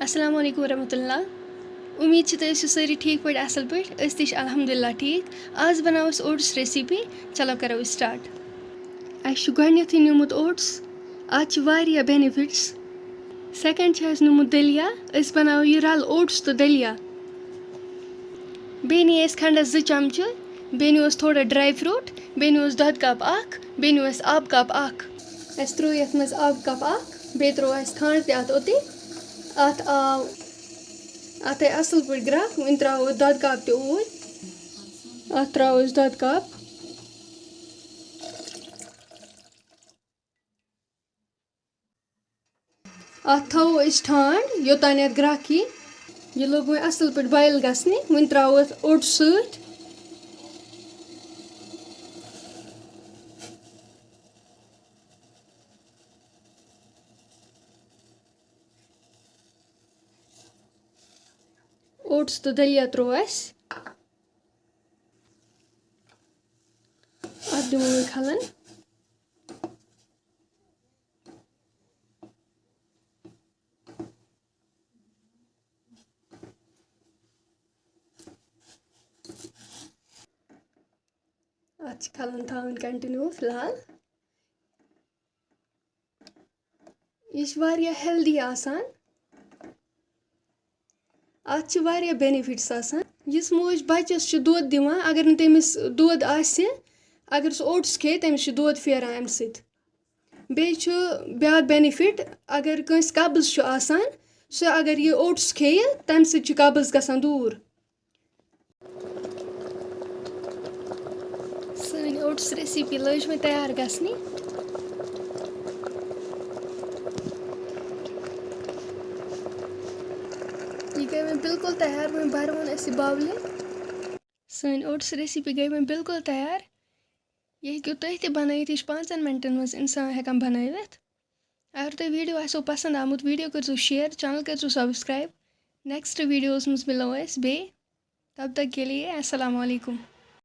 अस्सलाम वालेकुम रहमतुल्लाह। उम्मीद छ तुम सारी ठीक पे असल पे अल्हम्दुलिल्लाह ठीक। आज बनाओ ओट्स रेसिपी। चलो करो स्टार्ट। गोडनेथै निमुत ओट्स। आज वारिया बेनिफिट्स। सेकंड निमुत दलिया। बनाओ यह रल ओट्स तो दलिया। बेनी खंडस 2 चमचे। बेनी थोड़ा ड्राई फ्रूट। बेनी दूध कप अख। बेनी आब कप अख। त्रो ये मज आब कप अख। बे त्रो खंड ते ओती। अत आव अत असल पे ग्रक वन त्रो दूध कप तूत अत त्रो दूध कप अत थो ठंड योतान ग्रक यह लोग वो असल पे बॉयल गसने वन त्रो ओट्स सत ओट्स तो दलिया त्रो अत दिमो खलन अत खलन थवन कंटिन्यू फिलहाल यह हेल्दी आसान अत बेनिफिट्स आसान यस मोज बच्चस दूध दिवान अगर न तमिस दूध आसि अगर सह ओट्स खे तमिस दूध फेरान अमि सत ब्या बेनिफिट अगर कंस कब्ज आसान सह अगर यह ओट्स खे तम सत कब्ज गसान दूर सन ओट्स रेसिपी लज मे तैयार गसनी यह गई मैं बिल्कुल तैयार मैं भरवन ऐसे बावले सन ओट्स रेसिपी गई मैं बिल्कुल तैयार यह हेकु तुम ते बनाइथ यह 5 मिनटन मज इंसान हेकान बनाविथ अगर तुम वीडियो आसो पसंद आमुत वीडियो करो शेयर चैनल करो सब्सक्राइब नेक्स्ट वीडियोस मज मिलो बे तब तक के लिए अस्सलाम वालेकुम।